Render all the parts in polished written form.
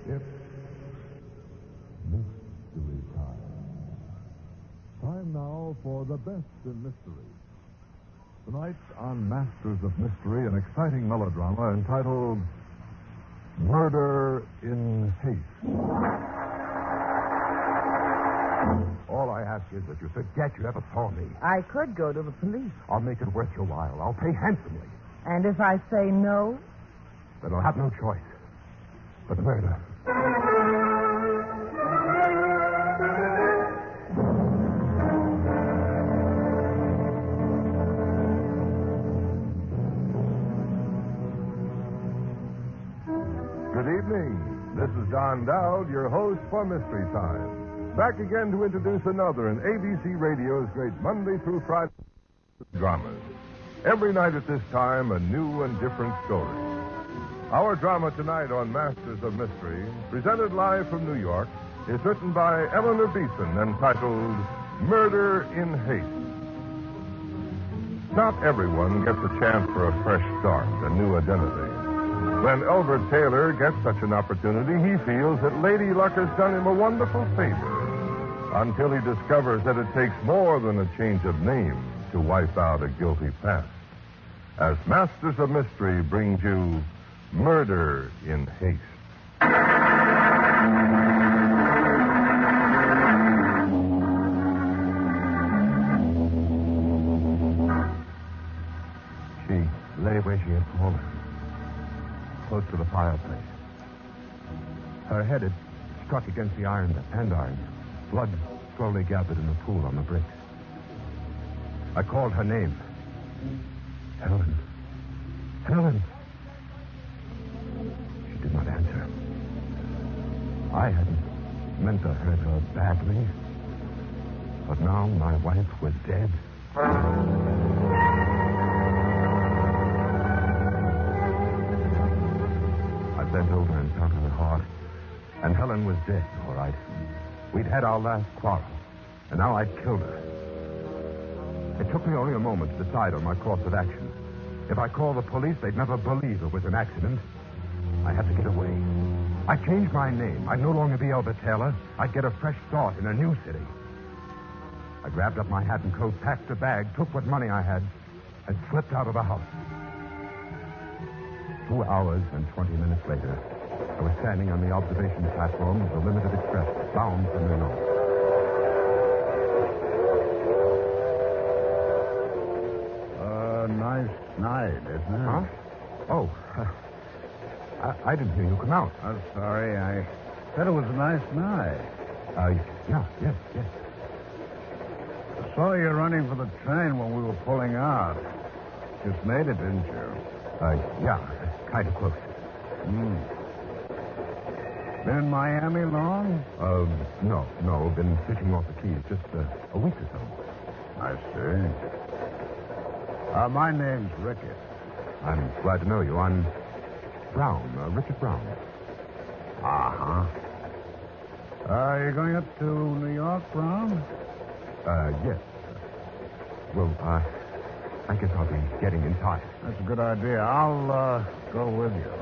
It's mystery time. Time now for the best in mystery. Tonight on Masters of Mystery, an exciting melodrama entitled Murder in Haste. All I ask is that you forget you ever saw me. I could go to the police. I'll make it worth your while. I'll pay handsomely. And if I say no? Then I'll have no choice but murder. Good evening. This is John Dowd, your host for Mystery Time. Back again to introduce another in ABC Radio's great Monday through Friday dramas. Every night at this time, a new and different story. Our drama tonight on Masters of Mystery, presented live from New York, is written by Eleanor Beeson, entitled Murder in Haste. Not everyone gets a chance for a fresh start, a new identity. When Elbert Taylor gets such an opportunity, he feels that Lady Luck has done him a wonderful favor, until he discovers that it takes more than a change of name to wipe out a guilty past. As Masters of Mystery brings you Murder in Haste. She lay where she had fallen, close to the fireplace. Her head had struck against the andiron. Blood slowly gathered in a pool on the bricks. I called her name. Helen. Helen. She did not answer. I hadn't meant to hurt her badly. But now my wife was dead. I bent over and felt her heart. And Helen was dead, all right. We'd had our last quarrel. And now I'd killed her. It took me only a moment to decide on my course of action. If I called the police, they'd never believe it was an accident. I had to get away. I changed my name. I'd no longer be Elbert Taylor. I'd get a fresh start in a new city. I grabbed up my hat and coat, packed a bag, took what money I had, and slipped out of the house. 2 hours and 20 minutes later, I was standing on the observation platform of the Limited Express, bound for New York. Nice night, isn't it? Huh? Oh, I didn't hear you come out. I'm sorry. I said it was a nice night. Yes. I saw you running for the train when we were pulling out. Just made it, didn't you? Yeah, kind of close. Been in Miami long? No. Been fishing off the Keys just a week or so. I see. My name's Rickett. I'm glad to know you. I'm Brown, Richard Brown. Uh-huh. You going up to New York, Brown? Yes. Well, I guess I'll be getting in time. That's a good idea. I'll go with you.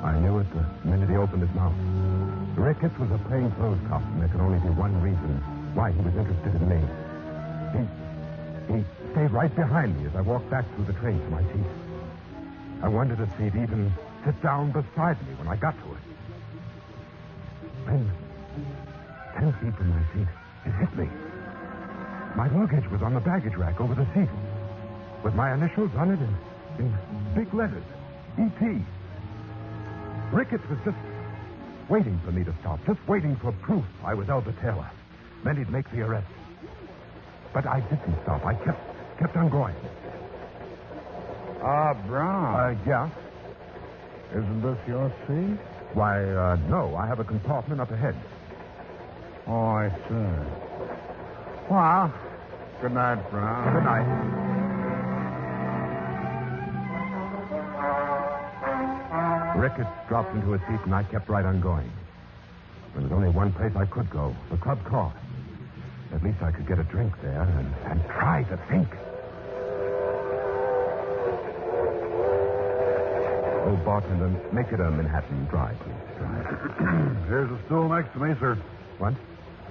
I knew it the minute he opened his mouth. Ricketts was a plainclothes cop, and there could only be one reason why he was interested in me. He stayed right behind me as I walked back through the train to my seat. I wondered if he'd even sit down beside me when I got to it. Then, 10 feet from my seat, it hit me. My luggage was on the baggage rack over the seat, with my initials on it in big letters, E.T. Ricketts was just waiting for me to stop, just waiting for proof I was Elbert Taylor. Then he'd make the arrest. But I didn't stop. I kept on going. Brown. Yeah? Isn't this your seat? Why, no. I have a compartment up ahead. Oh, I see. Well, good night, Brown. Good night. Ricketts dropped into a seat, and I kept right on going. There was only one place I could go, the club car. At least I could get a drink there and try to think. Oh, bartender, make it a Manhattan dry, please. Dry. Here's a stool next to me, sir. What?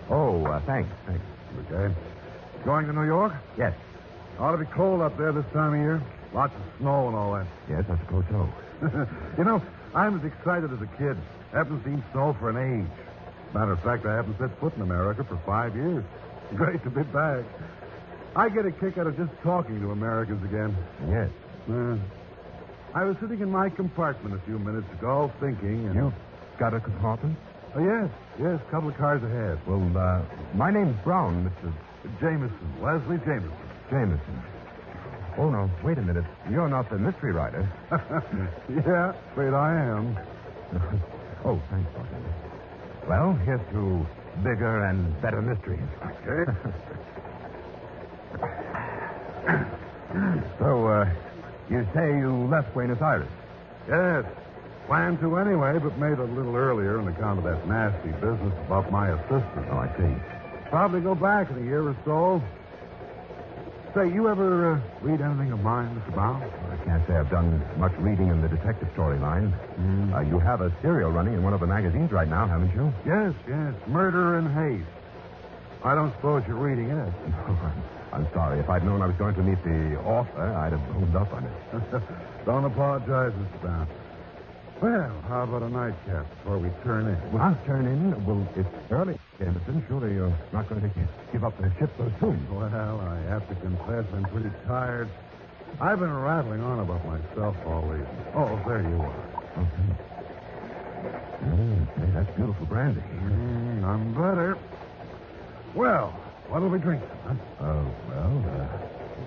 Oh, thanks. Okay. Going to New York? Yes. Ought to be cold up there this time of year. Lots of snow and all that. Yes, I suppose so. You know, I'm as excited as a kid. Haven't seen snow for an age. Matter of fact, I haven't set foot in America for 5 years. Great to be back. I get a kick out of just talking to Americans again. Yes. I was sitting in my compartment a few minutes ago thinking, and... You got a compartment? Oh, yes, a couple of cars ahead. Well, my name's Brown, Mr. Jamieson, Leslie Jamieson. Jamieson. Oh, no, wait a minute. You're not the mystery writer. Yeah, afraid I am. Oh, thanks, bartender. Well, here's to bigger and better mysteries. Okay. So, you say you left Buenos Aires? Yes. Planned to anyway, but made a little earlier on account of that nasty business about my assistant. Oh, I see. Probably go back in a year or so. Say, you ever read anything of mine, Mr. Brown? I can't say I've done much reading in the detective storyline. You have a serial running in one of the magazines right now, haven't you? Yes. Murder in Haste. I don't suppose you're reading it. I'm sorry. If I'd known I was going to meet the author, I'd have boned up on it. Don't apologize, Mr. Brown. Well, how about a nightcap before we turn in? Well, turn in? Well, it's early, Jameson. Surely you're not going to give up the ship so soon. Well, I have to confess I'm pretty tired. I've been rattling on about myself all evening. Oh, there you are. Okay. Hey, that's beautiful brandy. I'm better. Well, what'll we drink, huh?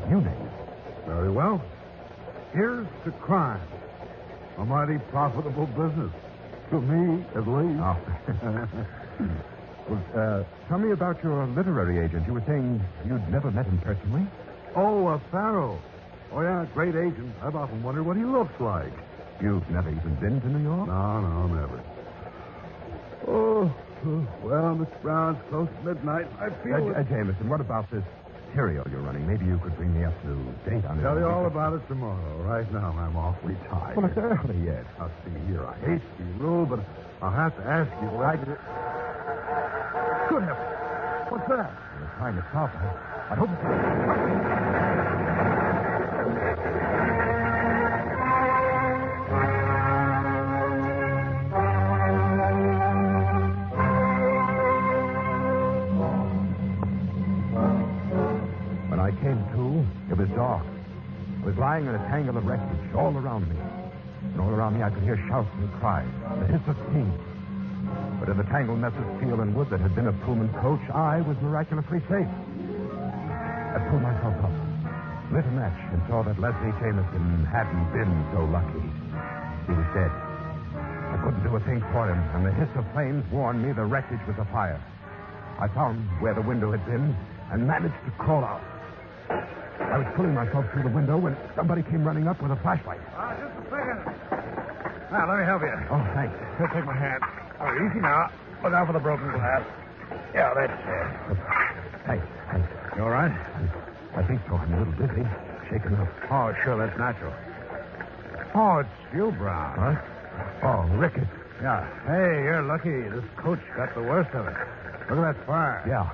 You name it. Very well. Here's to crime. A mighty profitable business. To me, at least. Well, tell me about your literary agent. You were saying you'd never met him personally? Oh, Farrow. Oh, yeah, great agent. I've often wondered what he looks like. You've never even been to New York? No, never. Oh, well, Mr. Brown, it's close to midnight. I feel... Jameson, what about this serial you're running? Maybe you could bring me up to date on it. Tell you all about it tomorrow. Right now, I'm awfully tired. Well, it's early yet. Now, see here, I hate to be rude, but I'll have to ask you what I did. Goodness. What's that? You're trying to stop. I hope... It was dark. I was lying in a tangle of wreckage all around me. And all around me I could hear shouts and cries, the hiss of steam. But in the tangled mess of steel and wood that had been a Pullman coach, I was miraculously safe. I pulled myself up, lit a match, and saw that Leslie Jamieson hadn't been so lucky. He was dead. I couldn't do a thing for him, and the hiss of flames warned me the wreckage was afire. I found where the window had been and managed to crawl out. I was pulling myself through the window when somebody came running up with a flashlight. Just a second. Now, let me help you. Oh, thanks. Here, take my hand. Oh, easy now. Look out for the broken glass. Yeah, that's it. Thanks. You all right? I think so. I'm a little dizzy. Shaken up. Oh, sure, that's natural. Oh, it's you, Brown. Huh? Oh, Ricketts. Yeah. Hey, you're lucky. This coach got the worst of it. Look at that fire. Yeah.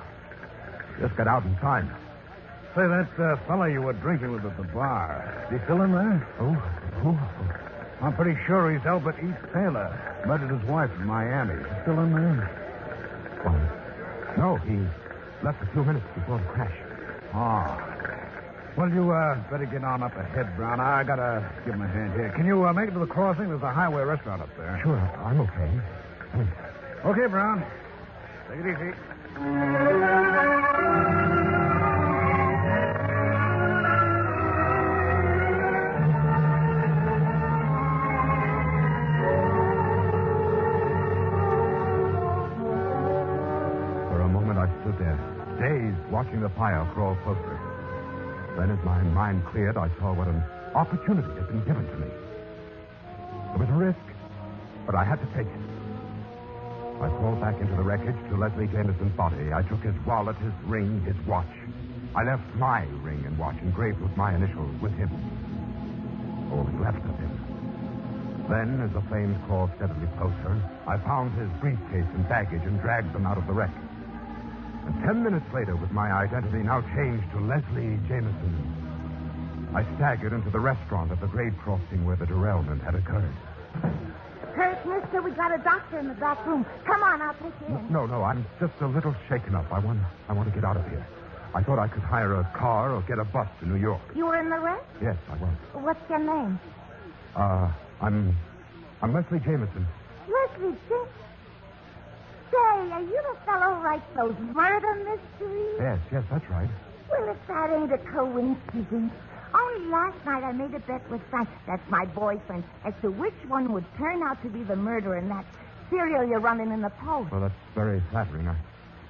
Just got out in time. Say, that fellow you were drinking with at the bar, is he still in there? Who? I'm pretty sure he's Albert E. Taylor. Murdered his wife in Miami. Is he still in there? Well, no, he left a few minutes before the crash. Oh. Well, you better get on up ahead, Brown. I gotta give him a hand here. Can you make it to the crossing? There's a highway restaurant up there. Sure, I'm okay. Okay, Brown. Take it easy. Dazed, watching the fire crawl closer. Then, as my mind cleared, I saw what an opportunity had been given to me. It was a risk, but I had to take it. I crawled back into the wreckage to Leslie Jamieson's body. I took his wallet, his ring, his watch. I left my ring and watch engraved with my initials with him. All that was left of him. Then, as the flames crawled steadily closer, I found his briefcase and baggage and dragged them out of the wreck. And 10 minutes later, with my identity now changed to Leslie Jamieson, I staggered into the restaurant at the grade crossing where the derailment had occurred. Hurt, mister, we got a doctor in the back room. Come on, I'll take you in. No, I'm just a little shaken up. I want to get out of here. I thought I could hire a car or get a bus to New York. You were in the wreck? Yes, I was. What's your name? I'm Leslie Jamieson. Leslie Jamieson? Say, are you the fellow who writes those murder mysteries? Yes, that's right. Well, if that ain't a coincidence. Only last night I made a bet with Frank, that's my boyfriend, as to which one would turn out to be the murderer in that serial you're running in the Post. Well, that's very flattering.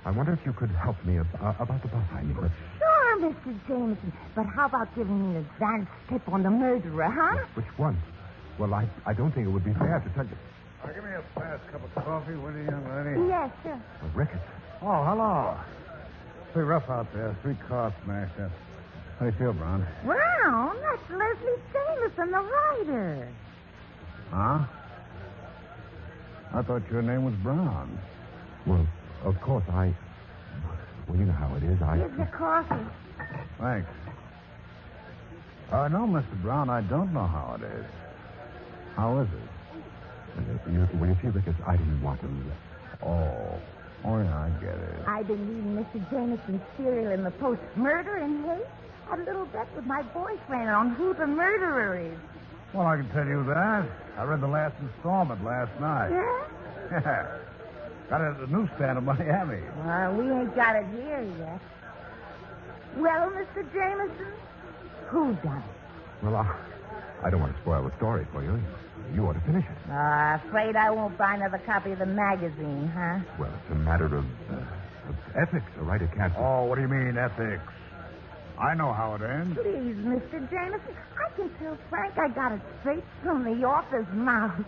I wonder if you could help me about the bus I need. Sure, Mr. Jameson. But how about giving me an advance tip on the murderer, huh? Which one? Well, I don't think it would be fair to tell you. Give me a fast cup of coffee, will you, young lady? Yes, sir. Ricketts. Oh, hello. Pretty rough out there. 3 cars smashed up. How do you feel, Brown? Well, that's Leslie Jamieson, the writer. Huh? I thought your name was Brown. Well, of course, well, you know how it is. Here's your coffee. Thanks. No, Mr. Brown, I don't know how it is. How is it? Well, you see, Ricketts, I didn't want to. Oh, yeah, I get it. I've been reading Mr. Jameson's serial in the Post. Murder in Haste? Had a little bet with my boyfriend on who the murderer is. Well, I can tell you that. I read the last installment last night. Yeah? Yeah. Got it at the newsstand in Miami. Well, we ain't got it here yet. Well, Mr. Jameson, who done it? Well, I don't want to spoil the story for you. You ought to finish it. Afraid I won't buy another copy of the magazine, huh? Well, it's a matter of ethics. A writer can't... Oh, what do you mean, ethics? I know how it ends. Please, Mr. Jameson, I can tell Frank I got it straight from the author's mouth.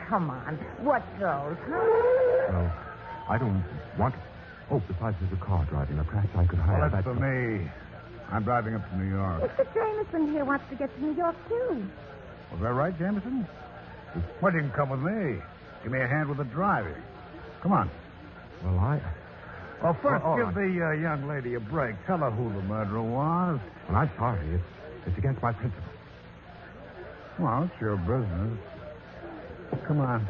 Come on. What goes, huh? Well, I don't want... Oh, besides, there's a car driving. Perhaps I could hire Well, that's that... for me. I'm driving up to New York. Mr. Jameson here wants to get to New York, too. Was that right, Jameson? Well, you can come with me. Give me a hand with the driving. Come on. Well, Well, first, all give right. the young lady a break. Tell her who the murderer was. Well, I'm sorry. It's against my principles. Well, it's your business. Come on.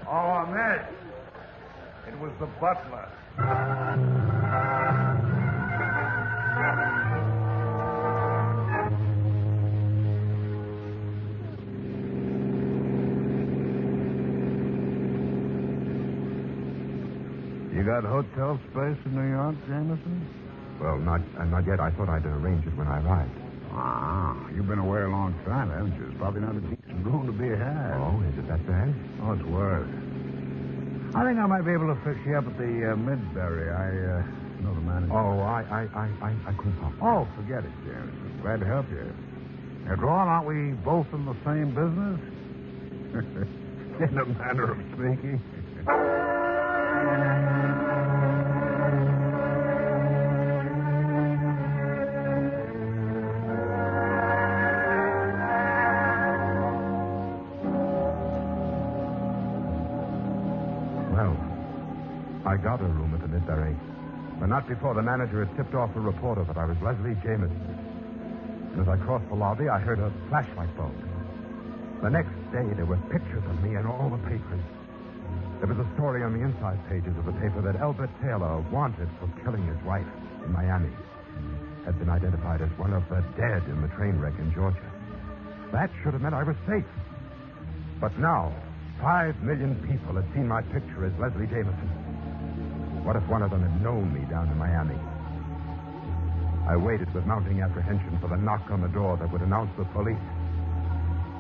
Oh, Ned. It was the butler. You got hotel space in New York, Jameson? Well, not yet. I thought I'd arrange it when I arrived. You've been away a long time, haven't you? It's probably not a decent room to be had. Oh, is it that bad? Oh, it's worse. I think I might be able to fix you up at the Midbury. I know the manager. Oh, I couldn't help. Oh, forget it, Jameson. Glad to help you. After all, aren't we both in the same business? In a manner of speaking. Well, I got a room at the Midbury, but not before the manager had tipped off the reporter that I was Leslie Jamieson. And as I crossed the lobby, I heard a flashlight bulb. The next day, there were pictures of me in all the papers. There was a story on the inside pages of the paper that Albert Taylor, wanted for killing his wife in Miami, had been identified as one of the dead in the train wreck in Georgia. That should have meant I was safe. But now, 5 million people had seen my picture as Leslie Jamieson. What if one of them had known me down in Miami? I waited with mounting apprehension for the knock on the door that would announce the police.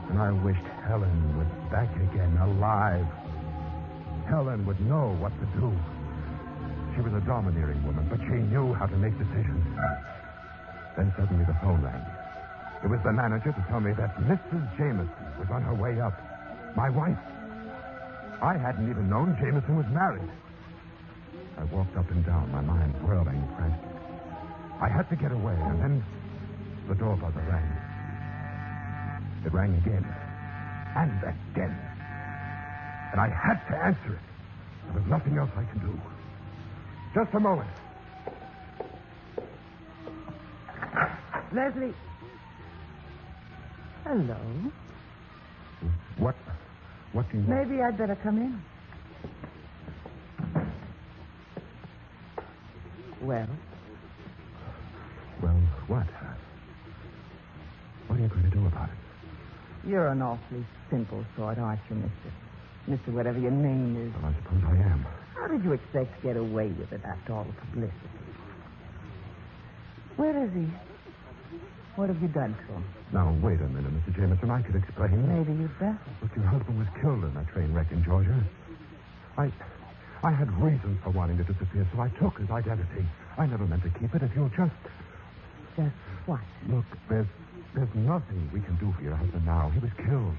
And I wished Helen was back again, alive. Helen would know what to do. She was a domineering woman, but she knew how to make decisions. Then suddenly the phone rang. It was the manager to tell me that Mrs. Jamieson was on her way up. My wife. I hadn't even known Jamieson was married. I walked up and down, my mind whirling frantically. I had to get away, and then the door buzzer rang. It rang again, and again. And I had to answer it. There was nothing else I can do. Just a moment. Leslie. Hello. What do you want? Maybe I'd better come in. Well? Well, what? What are you going to do about it? You're an awfully simple sort, aren't you, Mr. Whatever your name is. Well, I suppose I am. How did you expect to get away with it after all the publicity? Where is he? What have you done to him? Now, wait a minute, Mr. Jamieson. I could explain. Maybe you'd better. Look, your husband was killed in that train wreck in Georgia. I had reasons for wanting to disappear, so I took his identity. I never meant to keep it. If you'll just... Just what? Look, there's nothing we can do for your husband now. He was killed.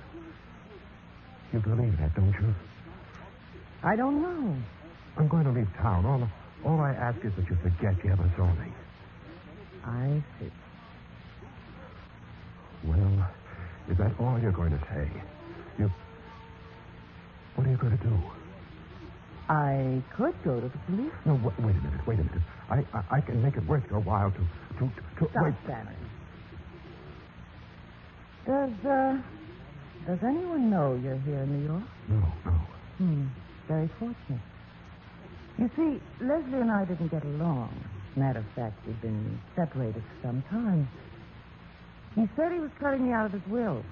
You believe that, don't you? I don't know. I'm going to leave town. All I ask is that you forget you ever saw me. I see. Well, is that all you're going to say? What are you going to do? I could go to the police. No, wait a minute. I can make it worth your while to Stop, wait. Stanley. Does anyone know you're here in New York? No. Very fortunate. You see, Leslie and I didn't get along. Matter of fact, we've been separated for some time. He said he was cutting me out of his will.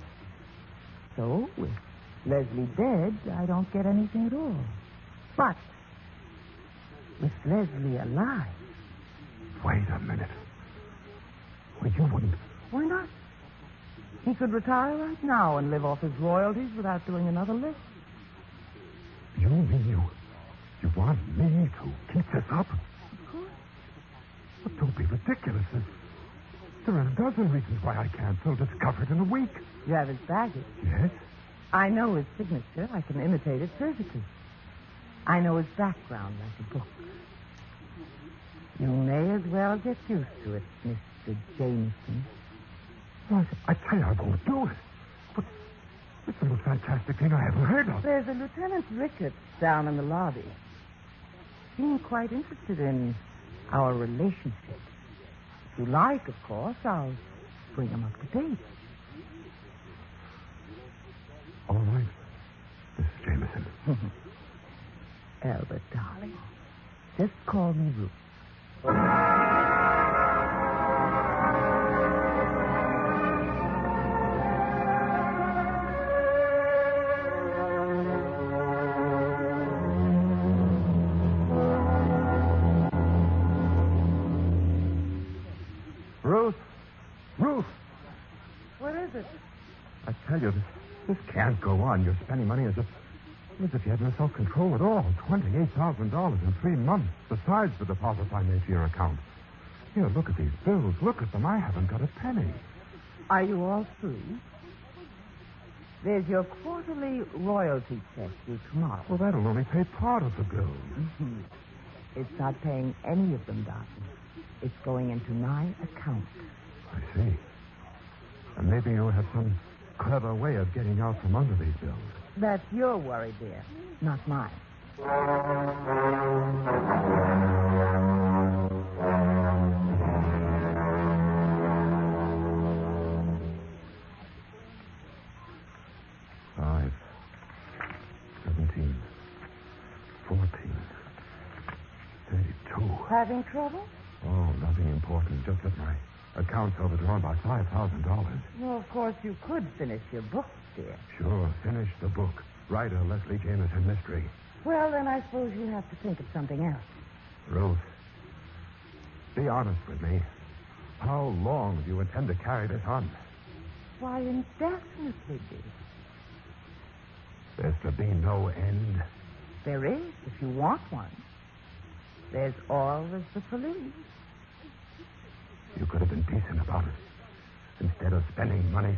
So, with Leslie dead, I don't get anything at all. But with Leslie alive... Wait a minute. Well, you wouldn't... Why not? He could retire right now and live off his royalties without doing another lift. You mean you want me to keep this up? Of course. But don't be ridiculous. There are a dozen reasons why I can't. They'll discover it in a week. You have his baggage. Yes? I know his signature. I can imitate it perfectly. I know his background like a book. You may as well get used to it, Mr. Jamieson. Well, I tell you, I won't do it. But it's the most fantastic thing I ever heard of. There's a Lieutenant Ricketts down in the lobby. Seemed quite interested in our relationship. If you like, of course, I'll bring him up to date. All right, Mrs. Jamieson. Albert, darling, just call me Ruth. Ruth! What is it? I tell you, this can't go on. You're spending money as if you had no self-control at all. $28,000 in 3 months, besides the deposits I made to your account. Here, look at these bills. Look at them. I haven't got a penny. Are you all through? There's your quarterly royalty check due tomorrow. Well, that'll only pay part of the bills. Mm-hmm. It's not paying any of them, darling. It's going into my account. I see. And maybe you'll have some clever way of getting out from under these bills. That's your worry, dear, not mine. $5, 17, 14, 32. Having trouble? Oh, nothing important. Just that my account's overdrawn by $5,000. Well, of course, you could finish your book, dear. Sure, finish the book. Write a Leslie Jamieson mystery. Well, then I suppose you have to think of something else. Ruth, be honest with me. How long do you intend to carry this on? Why, indefinitely, dear. There's to be no end. There is, if you want one. There's always the police. You could have been decent about it. Instead of spending money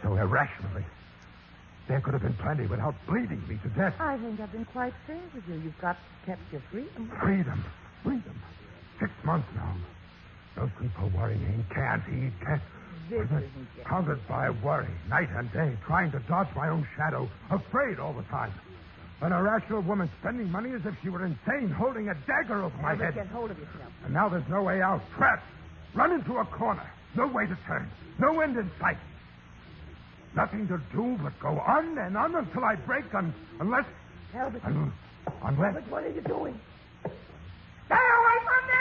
so irrationally. There could have been plenty without bleeding me to death. I think I've been quite fair with you. You've kept your freedom. Freedom. 6 months now. Those people worry me. He can't. This isn't it. Haunted by worry, night and day, trying to dodge my own shadow, afraid all the time. An irrational woman spending money as if she were insane, holding a dagger over my head. Get hold of yourself. And now there's no way out. Trapped. Run into a corner. No way to turn. No end in sight. Nothing to do but go on and on until I break, unless... Help it. Unless... But what are you doing? Stay away from me!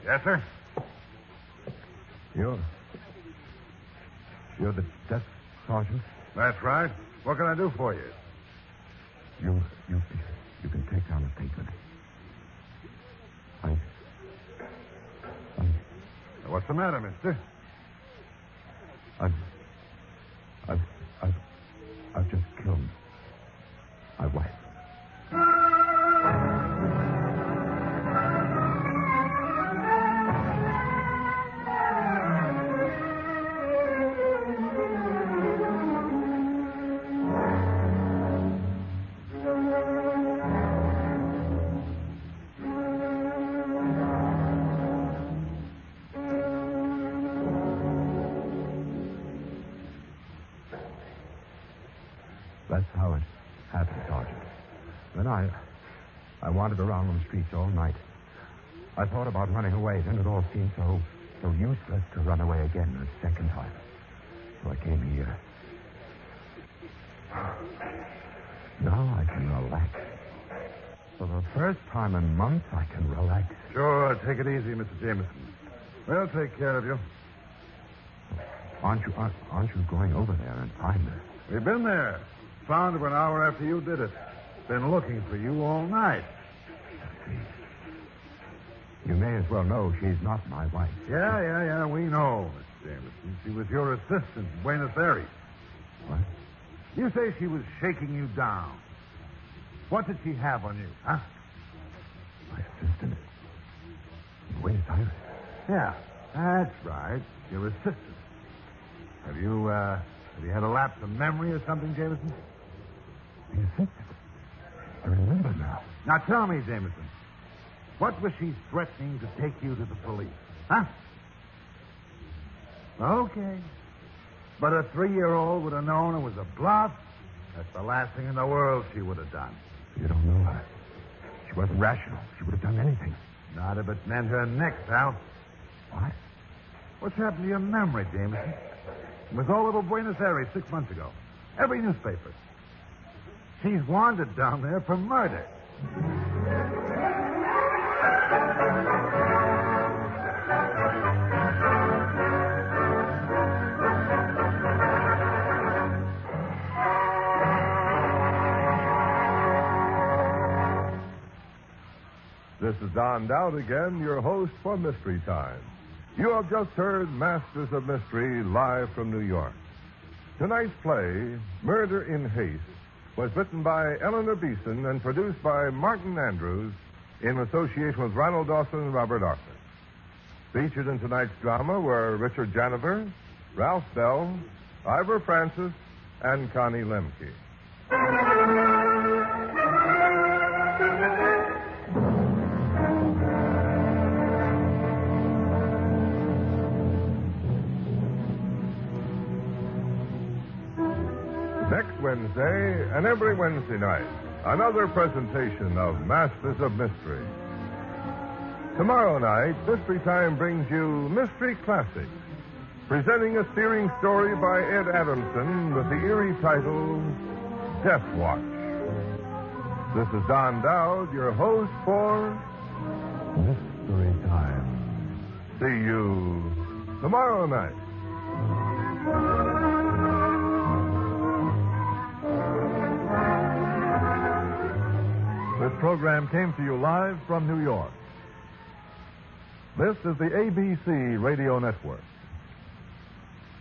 Yes, sir? You're the desk sergeant? That's right. What can I do for you? You can take down a statement. What's the matter, mister? I've just killed my wife. That's how it happened, Sergeant. Then I wandered around on the streets all night. I thought about running away. Then it all seemed so useless to run away again a second time. So I came here. Now I can relax. For the first time in months, I can relax. Sure, take it easy, Mr. Jamieson. We'll take care of you. Aren't you going over there in time? We've been there. Found her an hour after you did it. Been looking for you all night. You may as well know she's not my wife. Yeah, we know, Mr. Jamieson. She was your assistant in Buenos Aires. What? You say she was shaking you down. What did she have on you, huh? My assistant? In Buenos Aires? Yeah, that's right. Your assistant. Have you had a lapse of memory or something, Jameson? The assistant? I remember now. Now tell me, Jameson, what was she threatening to take you to the police? Huh? Okay. But a 3-year-old would have known it was a bluff. That's the last thing in the world she would have done. You don't know her. She wasn't rational. She would have done anything. Not if it meant her neck, pal. What? What's happened to your memory, Jameson? It was all over Buenos Aires 6 months ago. Every newspaper. She's wanted down there for murder. This is John Dowd again, your host for Mystery Time. You have just heard Masters of Mystery live from New York. Tonight's play, Murder in Haste, was written by Eleanor Beeson and produced by Martin Andrews in association with Ronald Dawson and Robert Arthur. Featured in tonight's drama were Richard Janiver, Ralph Bell, Ivor Francis, and Connie Lemke. Next Wednesday, and every Wednesday night, another presentation of Masters of Mystery. Tomorrow night, Mystery Time brings you Mystery Classics, presenting a steering story by Ed Adamson with the eerie title, Death Watch. This is Don Dowd, your host for Mystery Time. See you tomorrow night. This program came to you live from New York. This is the ABC Radio Network.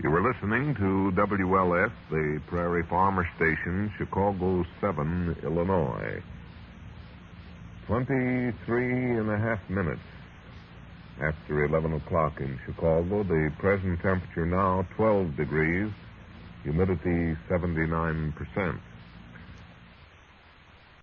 You were listening to WLS, the Prairie Farmer Station, Chicago 7, Illinois. 23.5 minutes after 11 o'clock in Chicago. The present temperature now 12 degrees, humidity 79%.